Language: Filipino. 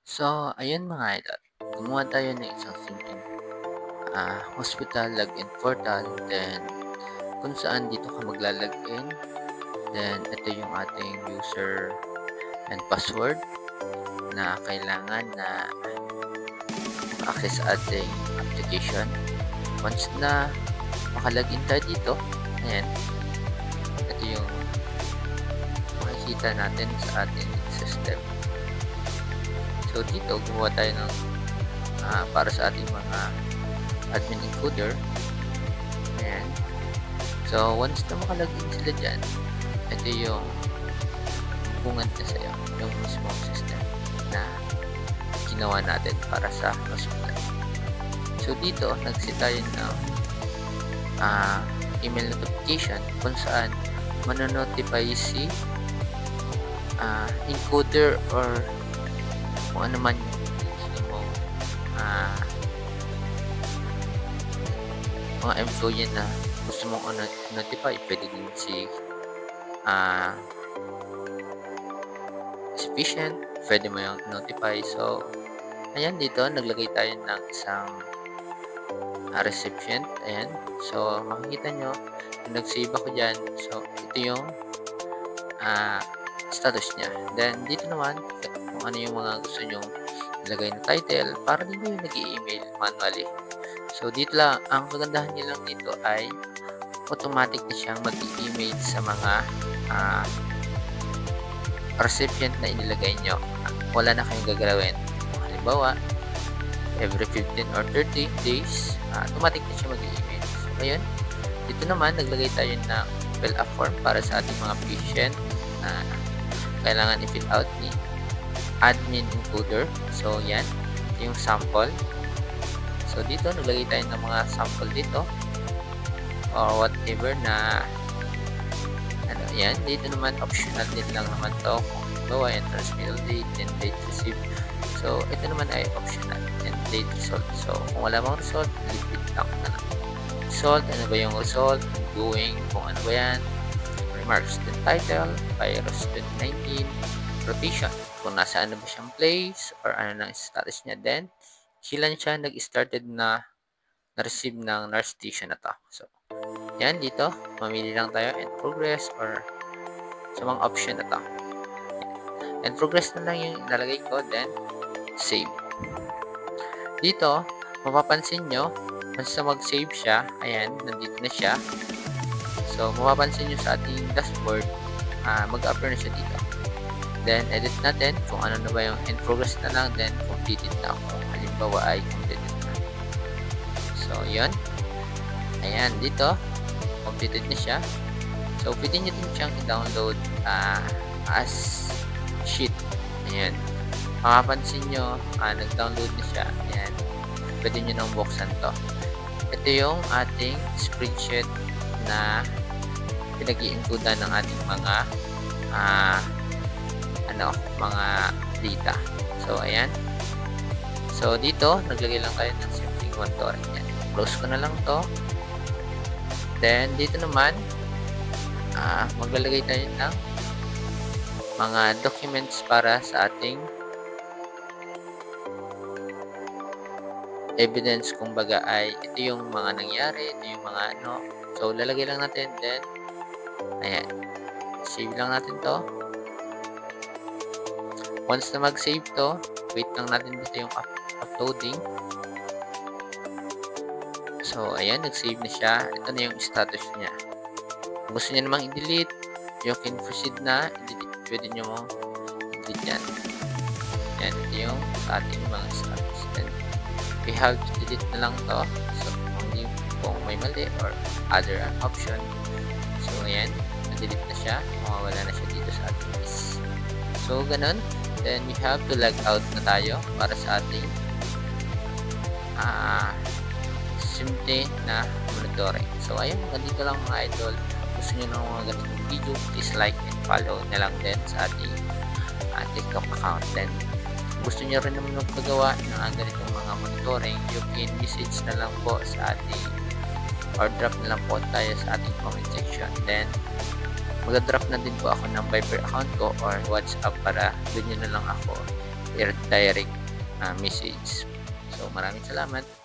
So, ayun mga idol, gumawa tayo ng isang simpleng hospital login portal. Then, kung saan dito ka maglalagin. Then, ito yung ating user and password na kailangan na access sa ating application. Once na makalagin tayo dito, ayan, ito yung makikita natin sa ating system. So, dito gumawa tayo ng para sa ating mga admin encoder. Ayan. So, once na makalagin sila dyan, ito yung bungad na sa'yo, yung mismong system na ginawa natin para sa hospital. So, dito, nag-set tayo ng email notification kung saan manonotify si encoder or kung ano man gusto mo mga employee na gusto mong notify. Pwede din si sufficient, pwede mo yung notify. So, ayan, dito naglagay tayo ng isang recipient. Ayan, so makikita nyo nag-save ako dyan. So, ito yung status niya. Then, dito naman kung ano yung mga gusto nyo ilagay na title para din yung nag-i-email manually. So, dito lang, ang kagandahan niya lang dito ay automatic na siyang mag-i-email sa mga recipient na inilagay nyo. Wala na kayong gagalawin. Halimbawa, every 15 or 30 days, automatic na siya mag-i-email. So, ayun. Dito naman, naglagay tayo ng fill a form para sa ating mga patient na kailangan i-fill out ni admin encoder. So, yan. Ito yung sample. So, dito, naglagay tayo ng mga sample dito or whatever na yan. Dito naman, optional din lang naman to. Kung bawa, enters middle date, then date received. So, ito naman ay optional. And date result. So, kung wala mong result, liquid lang na lang. Result, ano ba yung result? Ongoing, kung ano ba yan. Remarks, then title, virus 2019, rotation, kung nasaan na ba siyang place, or ano nang status niya. Then, kailan siya nag-started na na-receive ng nurse station na to. So, yan, dito, mamili lang tayo in progress or sa mga option na to. In progress na lang yung ilalagay ko, then save. Dito, mapapansin nyo, once na mag-save siya, ayan, nandito na siya. So, mapapansin nyo sa ating dashboard, mag-appear na siya dito. Then, edit natin kung ano na ba yung in progress na lang, then completed na kung halimbawa ay completed na. So, yun. Ayan, dito, completed na siya. So, pwede nyo din siyang i-download as sheet. Ayan. Makapansin nyo, nag-download na siya. Ayan. Pwede nyo nang buksan to. Ito yung ating spreadsheet na pinag-i-include ng ating mga mga data. So, ayan. So, dito, naglagay lang tayo ng simpleng monitoring. Ayan. Close ko na lang to. Then, dito naman, maglalagay tayo ng mga documents para sa ating evidence. Kung baga ay ito yung mga nangyari, ito yung mga ano. So, lalagay lang natin. Then, ayan. Save lang natin to. Once na mag-save to, wait lang natin dito yung uploading. So, ayan, nag-save na siya. Ito na yung status niya. Kung gusto niya namang i-delete, you can proceed na. Pwede nyo mo i-delete yan. Yan, ito yung ating mga status. Then, we have to delete na lang to. So, kung may mali or other option. So, ayan, na-delete na siya. Mawawala na siya dito sa ating list. So, ganun. Then, we have to log out na tayo para sa ating simple na monitoring. So, ayun, ganito lang mga idol. Gusto nyo ng mga ganitong video, please like and follow na lang din sa ating TikTok account. Then, gusto nyo rin naman magpagawa ng ganitong mga monitoring, you can message na lang po sa ating or drop na lang po tayo sa ating comment section. Then, mag-drop na din po ako ng Viber account ko or WhatsApp para doon nyo na lang ako direct message. So maraming salamat.